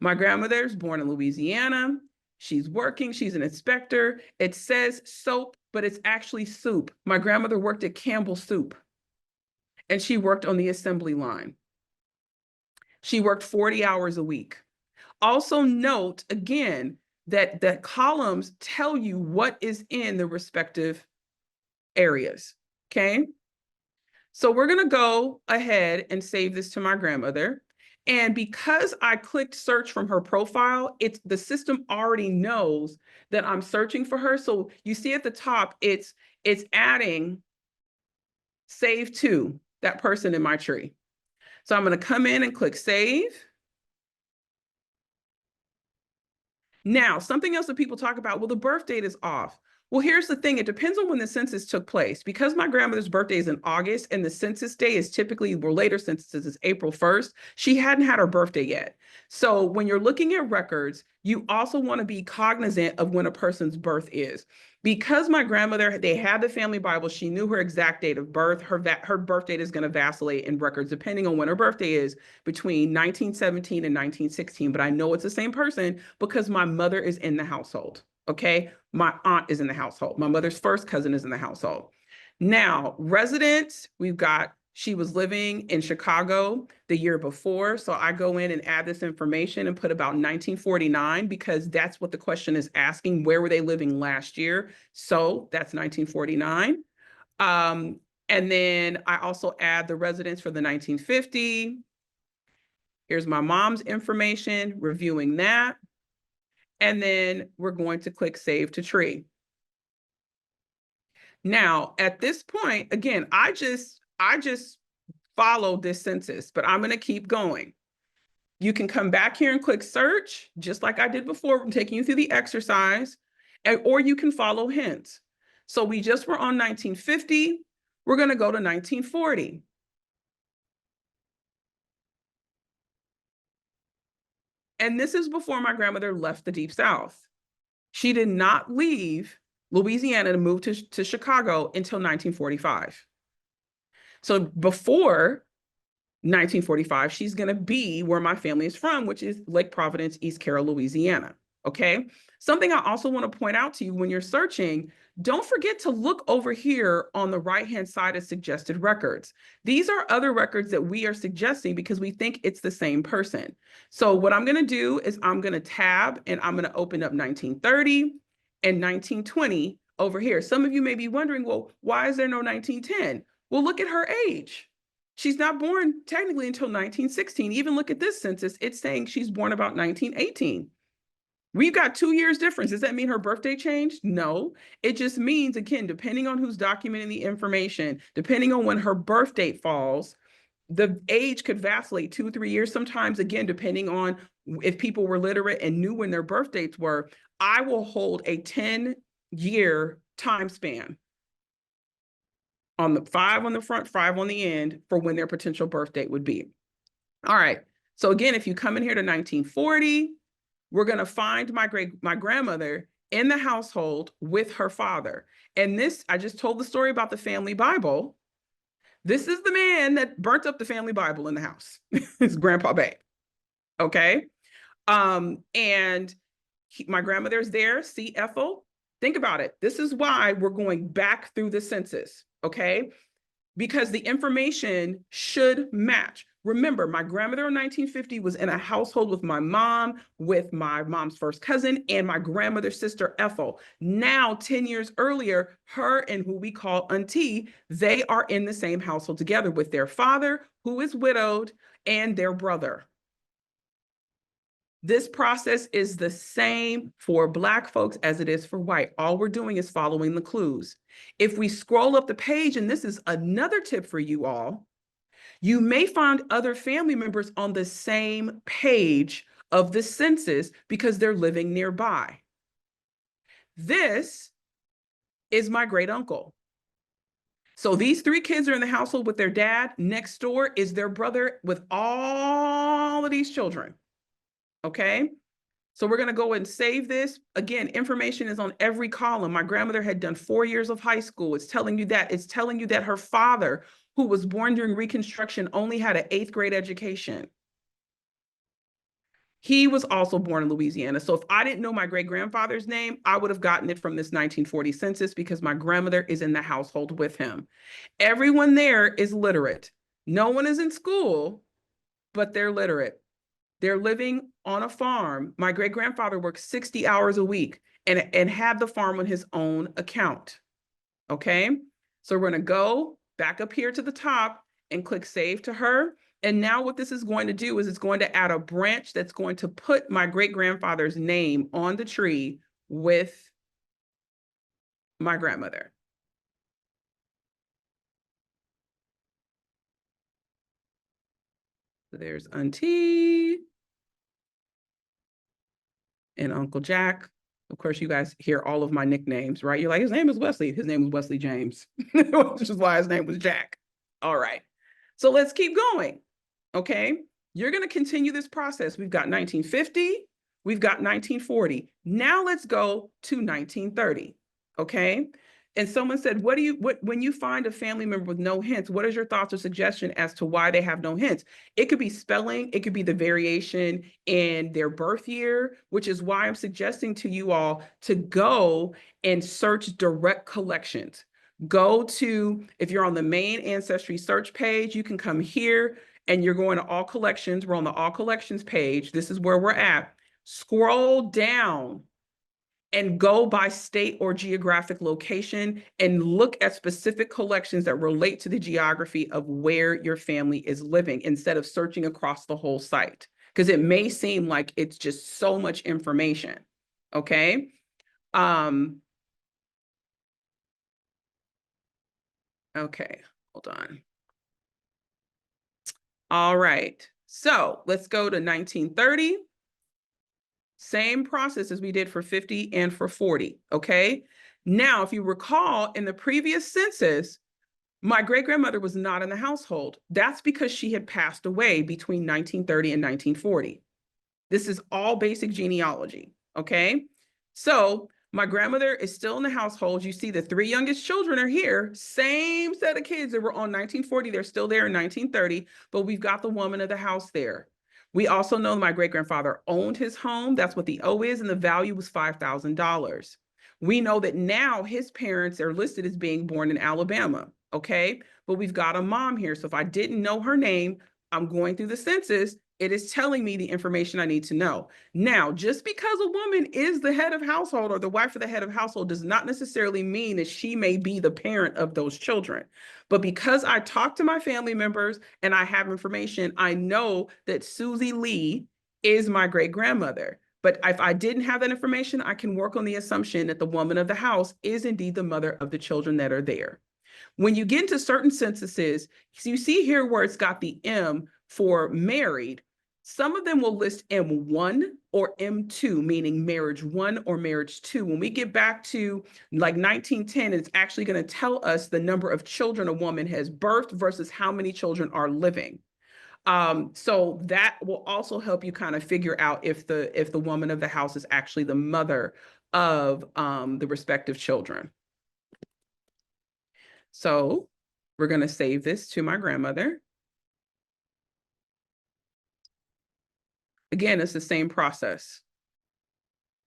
My grandmother's born in Louisiana. She's working. She's an inspector. It says soap, but it's actually soup. My grandmother worked at Campbell Soup, and she worked on the assembly line. She worked 40 hours a week. Also note, again, that the columns tell you what is in the respective areas, okay? So we're going to go ahead and save this to my grandmother. And because I clicked search from her profile, the system already knows that I'm searching for her. So you see at the top, it's adding save to that person in my tree. So I'm going to come in and click save. Now, something else that people talk about, well, the birth date is off. Well, here's the thing. It depends on when the census took place. Because my grandmother's birthday is in August and the census day is typically, well, later census is April 1st, she hadn't had her birthday yet. So when you're looking at records, you also want to be cognizant of when a person's birth is. Because my grandmother, they had the family Bible, she knew her exact date of birth. Her birth date is going to vacillate in records depending on when her birthday is between 1917 and 1916. But I know it's the same person because my mother is in the household. Okay, my aunt is in the household. My mother's first cousin is in the household. Now, residents, we've got she was living in Chicago the year before. So I go in and add this information and put about 1949 because that's what the question is asking. Where were they living last year? So that's 1949. And then I also add the residence for the 1950. Here's my mom's information, reviewing that. And then we're going to click Save to Tree. Now, at this point, again, I just followed this census, but I'm going to keep going. You can come back here and click search, just like I did before. I'm taking you through the exercise, or you can follow hints. So we just were on 1950. We're going to go to 1940. And this is before my grandmother left the Deep South. She did not leave Louisiana to move to Chicago until 1945. So before 1945, she's going to be where my family is from, which is Lake Providence, East Carroll, Louisiana. Okay. Something I also want to point out to you when you're searching, don't forget to look over here on the right-hand side of suggested records. These are other records that we are suggesting because we think it's the same person. So what I'm going to do is I'm going to tab and I'm going to open up 1930 and 1920 over here. Some of you may be wondering, well, why is there no 1910? Well, look at her age. She's not born technically until 1916. Even look at this census. It's saying she's born about 1918. We've got 2 years difference. Does that mean her birthday changed? No. It just means, again, depending on who's documenting the information, depending on when her birth date falls, the age could vacillate 2-3 years. Sometimes, again, depending on if people were literate and knew when their birth dates were, I will hold a 10-year time span on the 5 on the front, 5 on the end for when their potential birth date would be. All right. So again, if you come in here to 1940, we're going to find my grandmother in the household with her father. And this, I just told the story about the family Bible. This is the man that burnt up the family Bible in the house. It's Grandpa Bay. Okay. And my grandmother's there, see Ethel. Think about it. This is why we're going back through the census. Okay. Because the information should match. Remember, my grandmother in 1950 was in a household with my mom, with my mom's first cousin, and my grandmother's sister, Ethel. Now, 10 years earlier, her and who we call Auntie, they are in the same household together with their father, who is widowed, and their brother. This process is the same for Black folks as it is for white. All we're doing is following the clues. If we scroll up the page, and this is another tip for you all, you may find other family members on the same page of the census because they're living nearby. This is my great uncle. So these 3 kids are in the household with their dad. Next door is their brother with all of these children. Okay. So we're going to go and save this. Again, information is on every column. My grandmother had done 4 years of high school. It's telling you that. It's telling you that her father, who was born during Reconstruction, only had an 8th grade education. He was also born in Louisiana. So if I didn't know my great-grandfather's name, I would have gotten it from this 1940 census because my grandmother is in the household with him. Everyone there is literate. No one is in school, but they're literate. They're living on a farm. My great-grandfather worked 60 hours a week and had the farm on his own account. Okay, so we're going to go back up here to the top and click Save to Her. And now what this is going to do is it's going to add a branch that's going to put my great-grandfather's name on the tree with my grandmother. So there's Auntie and Uncle Jack. Of course, you guys hear all of my nicknames, right? You're like, his name is Wesley. His name was Wesley James, which is why his name was Jack. All right. So let's keep going. Okay. You're going to continue this process. We've got 1950. We've got 1940. Now let's go to 1930. Okay. And someone said, when you find a family member with no hints, what is your thoughts or suggestion as to why they have no hints? It could be spelling, it could be the variation in their birth year, which is why I'm suggesting to you all to go and search direct collections. Go to, if you're on the main Ancestry search page, you can come here and you're going to all collections. We're on the all collections page. This is where we're at. Scroll down and go by state or geographic location and look at specific collections that relate to the geography of where your family is living instead of searching across the whole site, because it may seem like it's just so much information. Okay. Okay, hold on. All right, so let's go to 1930. Same process as we did for 50 and for 40, okay? Now, if you recall, in the previous census, my great-grandmother was not in the household. That's because she had passed away between 1930 and 1940. This is all basic genealogy, okay? So my grandmother is still in the household. You see the three youngest children are here. Same set of kids that were on 1940. They're still there in 1930, but we've got the woman of the house there. We also know my great-grandfather owned his home. That's what the O is, and the value was $5,000. We know that now his parents are listed as being born in Alabama, okay? But we've got a mom here. So if I didn't know her name, I'm going through the census, it is telling me the information I need to know. Now, just because a woman is the head of household or the wife of the head of household does not necessarily mean that she may be the parent of those children. But because I talk to my family members and I have information, I know that Susie Lee is my great-grandmother. But if I didn't have that information, I can work on the assumption that the woman of the house is indeed the mother of the children that are there. When you get into certain censuses, so you see here where it's got the M for married, some of them will list M1 or M2, meaning marriage 1 or marriage 2. When we get back to like 1910, it's actually going to tell us the number of children a woman has birthed versus how many children are living. So that will also help you kind of figure out if the woman of the house is actually the mother of the respective children. So we're going to save this to my grandmother. Again, it's the same process.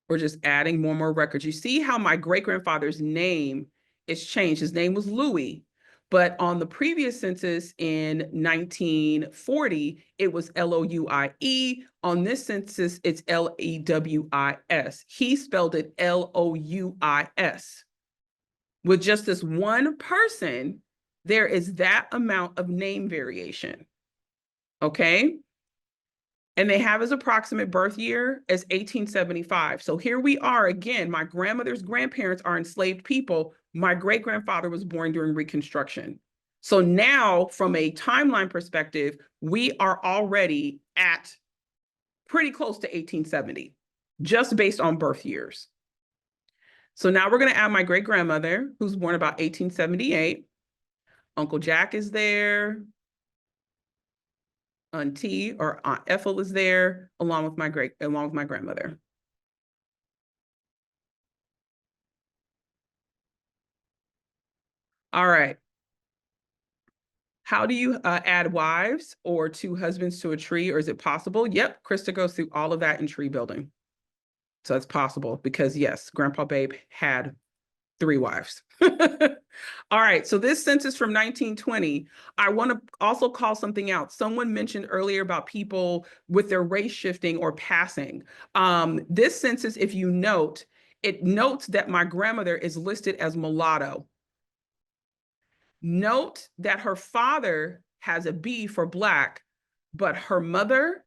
We're just adding more and more records. You see how my great-grandfather's name is changed. His name was Louis, but on the previous census in 1940, it was Louie. On this census, it's Lewis. He spelled it Louis. With just this one person, there is that amount of name variation, okay? And they have his approximate birth year as 1875. So here we are again, my grandmother's grandparents are enslaved people. My great-grandfather was born during Reconstruction. So now from a timeline perspective, we are already at pretty close to 1870, just based on birth years. So now we're going to add my great-grandmother, who's born about 1878. Uncle Jack is there. Auntie or Aunt Ethel is there, along with my grandmother. All right. How do you add wives or two husbands to a tree, or is it possible? Yep, Krista goes through all of that in tree building. So it's possible because yes, Grandpa Babe had 3 wives. All right, so this census from 1920, I want to also call something out. Someone mentioned earlier about people with their race shifting or passing. This census, if you note, it notes that my grandmother is listed as mulatto. Note that her father has a B for Black, but her mother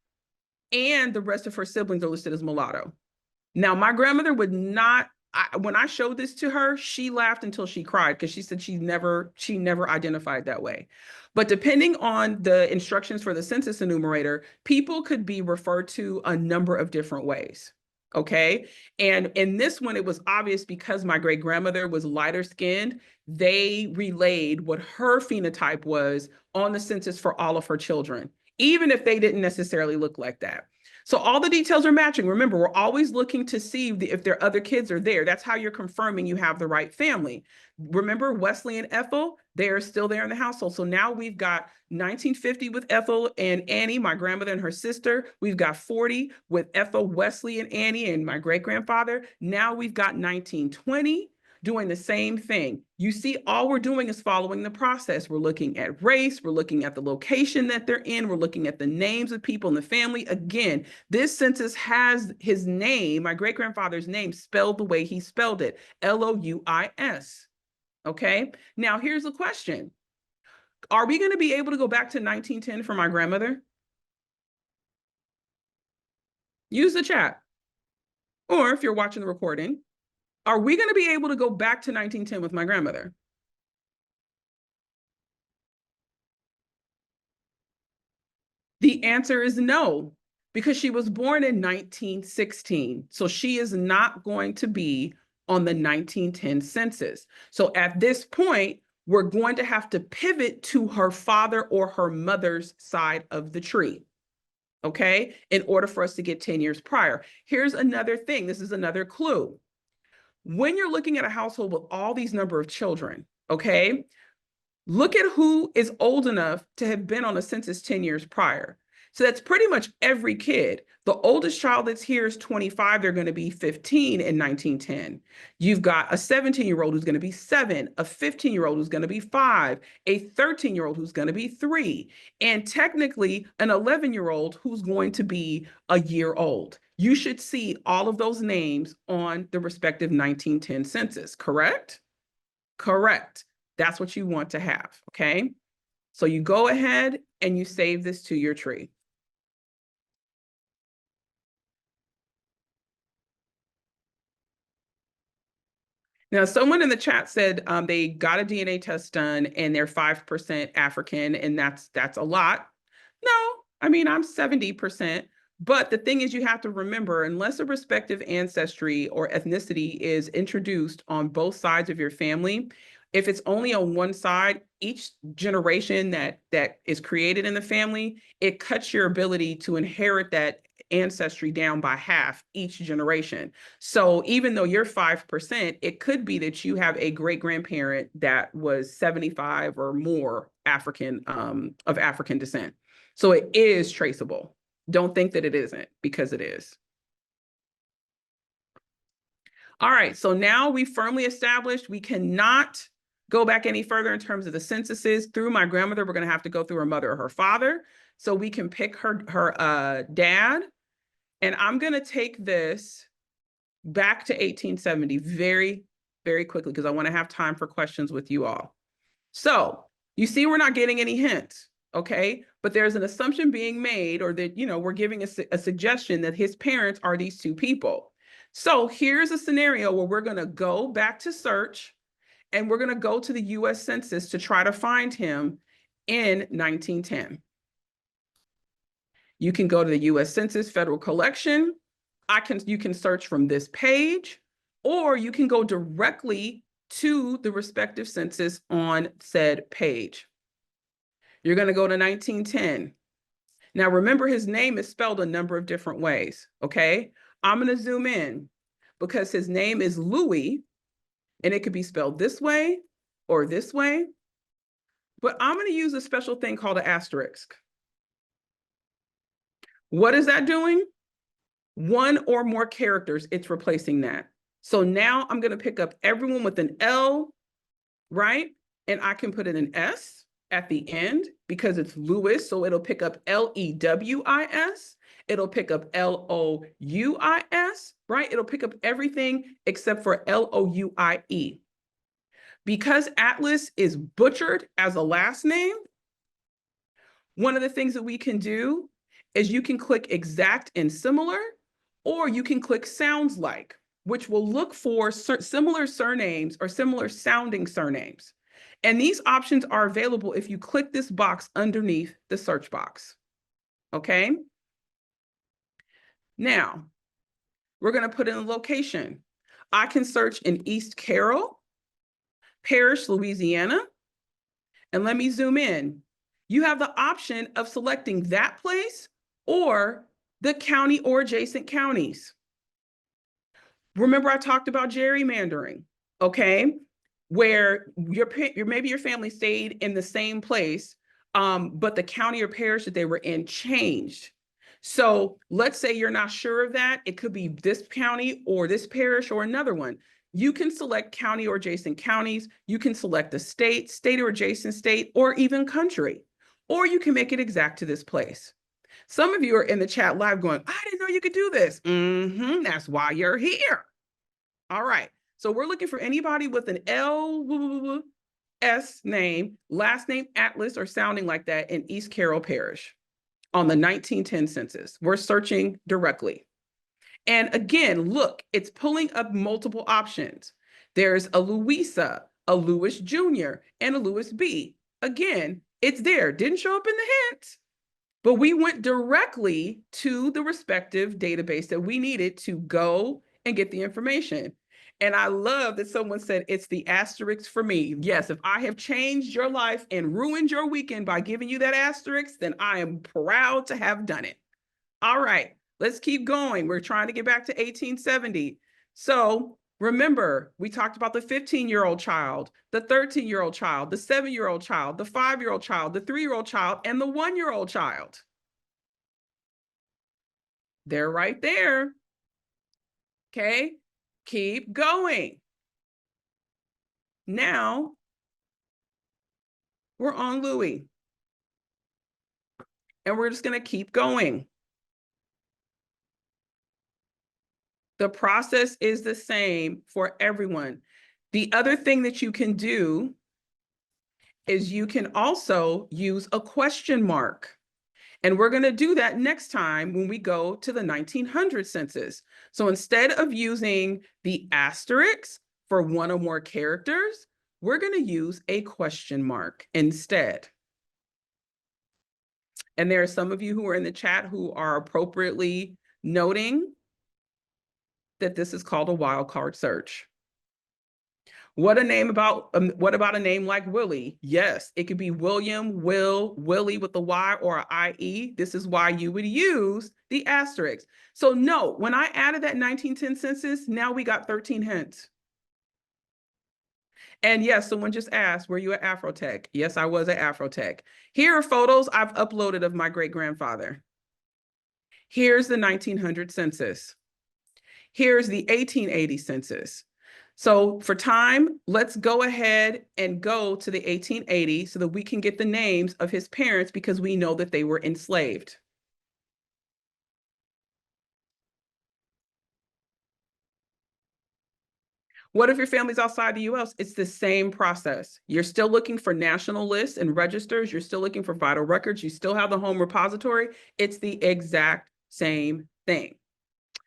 and the rest of her siblings are listed as mulatto. Now, my grandmother would not, when I showed this to her, she laughed until she cried because she said she never identified that way. But depending on the instructions for the census enumerator, people could be referred to a number of different ways. Okay. And in this one, it was obvious because my great grandmother was lighter skinned, they relayed what her phenotype was on the census for all of her children, even if they didn't necessarily look like that. So all the details are matching. Remember, we're always looking to see if their other kids are there. That's how you're confirming you have the right family. Remember Wesley and Ethel, they're still there in the household. So now we've got 1950 with Ethel and Annie, my grandmother and her sister. We've got 40 with Ethel, Wesley, and Annie, and my great-grandfather. Now we've got 1920. doing the same thing. You see, all we're doing is following the process. We're looking at race, we're looking at the location that they're in, we're looking at the names of people in the family. Again, this census has his name, my great-grandfather's name, spelled the way he spelled it, Louis. Okay, now here's the question. Are we going to be able to go back to 1910 for my grandmother? Use the chat. Or if you're watching the recording, are we going to be able to go back to 1910 with my grandmother? The answer is no, because she was born in 1916. So she is not going to be on the 1910 census. So at this point, we're going to have to pivot to her father or her mother's side of the tree, okay, in order for us to get 10 years prior. Here's another thing. This is another clue. When you're looking at a household with all these number of children, okay, look at who is old enough to have been on a census 10 years prior. So that's pretty much every kid. The oldest child that's here is 25. They're going to be 15 in 1910. You've got a 17-year-old who's going to be 7, a 15-year-old who's going to be 5, a 13-year-old who's going to be 3, and technically an 11-year-old who's going to be a year old. You should see all of those names on the respective 1910 census, correct? Correct. That's what you want to have, okay? So you go ahead and you save this to your tree. Now, someone in the chat said they got a DNA test done and they're 5% African, and that's a lot. No, I mean, I'm 70%. But the thing is, you have to remember, unless a respective ancestry or ethnicity is introduced on both sides of your family, if it's only on one side, each generation that is created in the family, it cuts your ability to inherit that ancestry down by half each generation. So even though you're 5%, it could be that you have a great-grandparent that was 75 or more African, of African descent. So it is traceable. Don't think that it isn't, because it is. All right, so now we firmly established we cannot go back any further in terms of the censuses. Through my grandmother, we're going to have to go through her mother or her father. So we can pick her dad. And I'm going to take this back to 1870 very, very quickly, because I want to have time for questions with you all. So you see, we're not getting any hints, okay? But there's an assumption being made, or that, we're giving a suggestion that his parents are these two people. So here's a scenario where we're going to go back to search, and we're going to go to the US Census to try to find him in 1910. You can go to the US Census Federal Collection. You can search from this page, or you can go directly to the respective census on said page. You're going to go to 1910. Now, remember, his name is spelled a number of different ways, okay? I'm going to zoom in because his name is Louis, and it could be spelled this way or this way. But I'm going to use a special thing called an asterisk. What is that doing? One or more characters, it's replacing that. So now I'm going to pick up everyone with an L, right? And I can put in an S at the end because it's Louis. So it'll pick up Lewis. It'll pick up Louis, right? It'll pick up everything except for Louie. Because Atlas is butchered as a last name, one of the things that we can do is you can click exact and similar, or you can click sounds like, which will look for similar surnames or similar sounding surnames. And these options are available if you click this box underneath the search box. Okay. Now, we're going to put in a location. I can search in East Carroll Parish, Louisiana. And let me zoom in. You have the option of selecting that place or the county or adjacent counties. Remember, I talked about gerrymandering, okay? Where maybe your family stayed in the same place, but the county or parish that they were in changed. So let's say you're not sure of that. It could be this county or this parish or another one. You can select county or adjacent counties. You can select a state, state or adjacent state, or even country. Or you can make it exact to this place. Some of you are in the chat live going, I didn't know you could do this. That's why you're here. All right. So we're looking for anybody with an S name, last name Atlas or sounding like that in East Carroll Parish on the 1910 census. We're searching directly. And again, look, it's pulling up multiple options. There's a Louisa, a Lewis Jr., and a Lewis B. Again, it's there. Didn't show up in the hints, but we went directly to the respective database that we needed to go and get the information. And I love that someone said it's the asterisk for me. Yes, if I have changed your life and ruined your weekend by giving you that asterisk, then I am proud to have done it. All right. Let's keep going. We're trying to get back to 1870. So remember, we talked about the 15-year-old child, the 13-year-old child, the 7-year-old child, the 5-year-old child, the 3-year-old child, and the 1-year-old child. They're right there. Okay, keep going. Now we're on Louis. And we're just going to keep going. The process is the same for everyone. The other thing that you can do is you can also use a question mark. And we're going to do that next time when we go to the 1900 census. So instead of using the asterisk for one or more characters, we're going to use a question mark instead. And there are some of you who are in the chat who are appropriately noting that this is called a wildcard search. What about a name like Willie? Yes, it could be William, Will, Willie with a Y or an IE. This is why you would use the asterisk. So no, when I added that 1910 census, now we got 13 hints. And yes, someone just asked, were you at Afrotech? Yes, I was at Afrotech. Here are photos I've uploaded of my great-grandfather. Here's the 1900 census. Here's the 1880 census. So for time, let's go ahead and go to the 1880 so that we can get the names of his parents because we know that they were enslaved. What if your family's outside the US? It's the same process. You're still looking for national lists and registers. You're still looking for vital records. You still have the home repository. It's the exact same thing.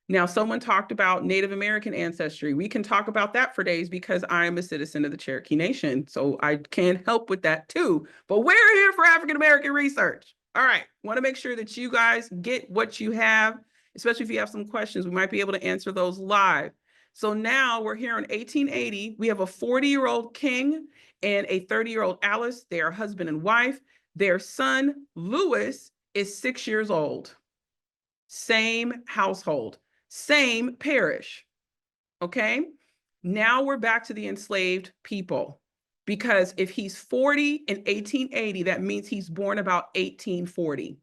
Now, someone talked about Native American ancestry. We can talk about that for days because I am a citizen of the Cherokee Nation, so I can help with that too. But we're here for African American research. All right, want to make sure that you guys get what you have, especially if you have some questions. We might be able to answer those live. So now we're here in 1880. We have a 40-year-old king and a 30-year-old Alice. They are husband and wife. Their son, Louis, is 6 years old. Same household. Same parish, okay? Now we're back to the enslaved people because if he's 40 in 1880, that means he's born about 1840.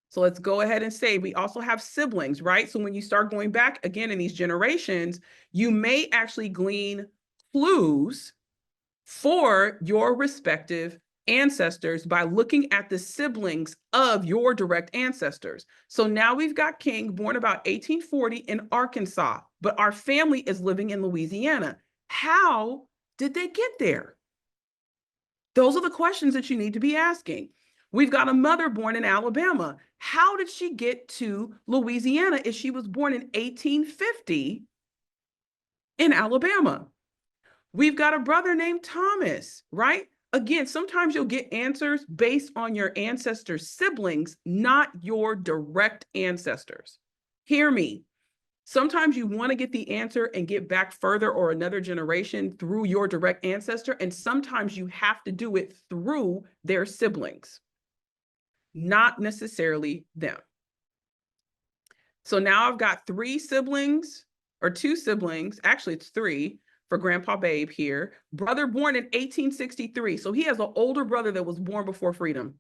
So let's go ahead and say we also have siblings, right? So when you start going back again in these generations, you may actually glean clues for your respective ancestors by looking at the siblings of your direct ancestors. So now we've got King born about 1840 in Arkansas, but our family is living in Louisiana. How did they get there? Those are the questions that you need to be asking. We've got a mother born in Alabama. How did she get to Louisiana if she was born in 1850 in Alabama? We've got a brother named Thomas, right? Again, sometimes you'll get answers based on your ancestors' siblings, not your direct ancestors. Hear me. Sometimes you want to get the answer and get back further or another generation through your direct ancestor, and sometimes you have to do it through their siblings, not necessarily them. So now I've got 3 siblings or 2 siblings, actually it's 3, for Grandpa Babe here. Brother born in 1863. So he has an older brother that was born before freedom.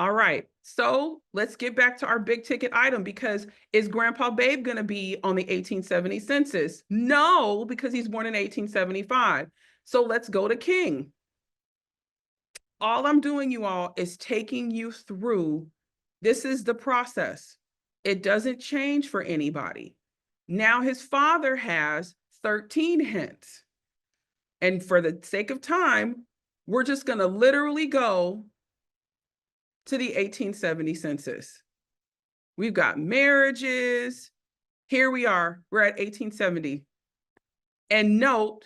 All right, so let's get back to our big ticket item, because is Grandpa Babe going to be on the 1870 census? No, because he's born in 1875. So let's go to King. All I'm doing, you all, is taking you through. This is the process. It doesn't change for anybody. Now his father has 13 hints. And for the sake of time, we're just going to literally go to the 1870 census. We've got marriages. Here we are. We're at 1870. And note,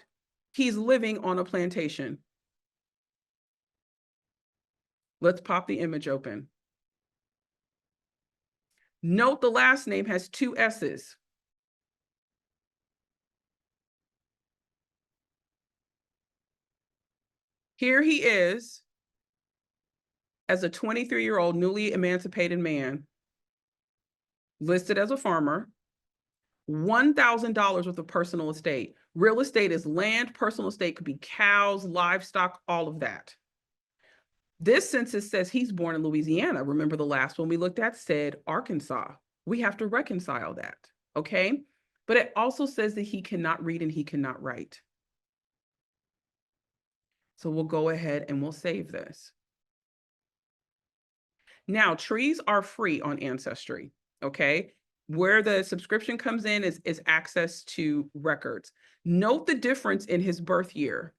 he's living on a plantation. Let's pop the image open. Note the last name has 2 S's. Here he is as a 23-year-old newly emancipated man, listed as a farmer, $1,000 worth of personal estate. Real estate is land, personal estate could be cows, livestock, all of that. This census says he's born in Louisiana. Remember the last one we looked at said Arkansas. We have to reconcile that, okay? But it also says that he cannot read and he cannot write. So we'll go ahead and we'll save this. Now, trees are free on Ancestry, okay? Where the subscription comes in is access to records. Note the difference in his birth year.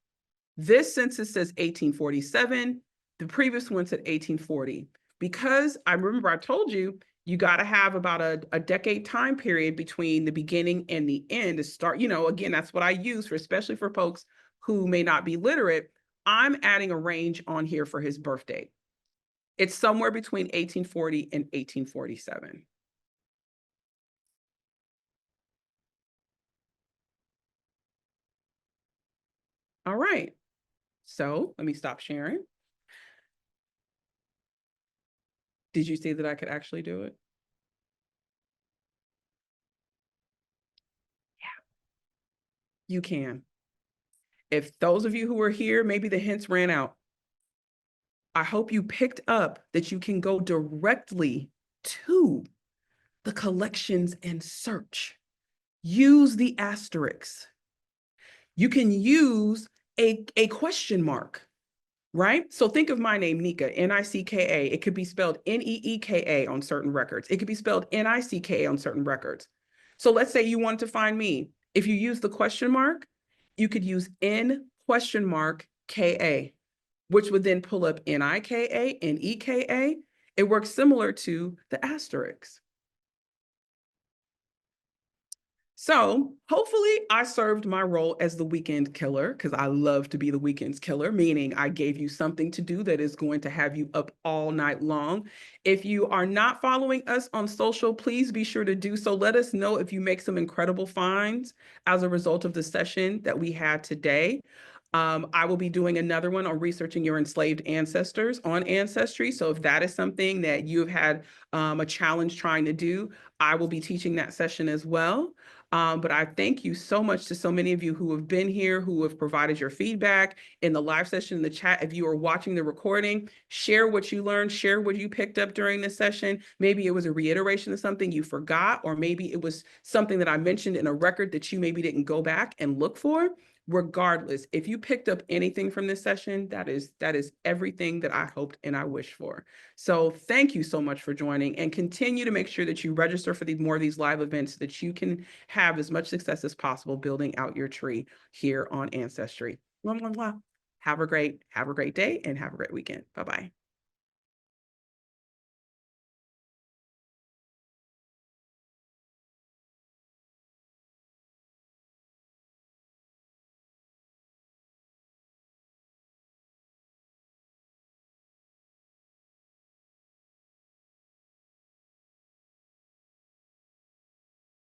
This census says 1847. The previous one said 1840. Because I remember I told you, you got to have about a decade time period between the beginning and the end to start, again, that's what I use for, especially for folks who may not be literate. I'm adding a range on here for his birthday. It's somewhere between 1840 and 1847. All right. So let me stop sharing. Did you see that I could actually do it? Yeah, you can. If those of you who are here, maybe the hints ran out. I hope you picked up that you can go directly to the collections and search. Use the asterisks. You can use a question mark, right? So think of my name, Nika, N-I-C-K-A. It could be spelled N-E-E-K-A on certain records. It could be spelled N-I-C-K-A on certain records. So let's say you wanted to find me. If you use the question mark, you could use N question mark K-A, which would then pull up N-I-K-A, N-E-K-A. It works similar to the asterisks. So hopefully I served my role as the weekend killer, because I love to be the weekend's killer, meaning I gave you something to do that is going to have you up all night long. If you are not following us on social, please be sure to do so. Let us know if you make some incredible finds as a result of the session that we had today. I will be doing another one on researching your enslaved ancestors on Ancestry. So if that is something that you've had a challenge trying to do, I will be teaching that session as well. But I thank you so much to so many of you who have been here, who have provided your feedback in the live session, in the chat. If you are watching the recording, share what you learned, share what you picked up during this session. Maybe it was a reiteration of something you forgot, or maybe it was something that I mentioned in a record that you maybe didn't go back and look for. Regardless, if you picked up anything from this session, that is everything that I hoped and I wished for. So thank you so much for joining, and continue to make sure that you register for more of these live events so that you can have as much success as possible building out your tree here on Ancestry. Have a great day and have a great weekend. Bye-bye.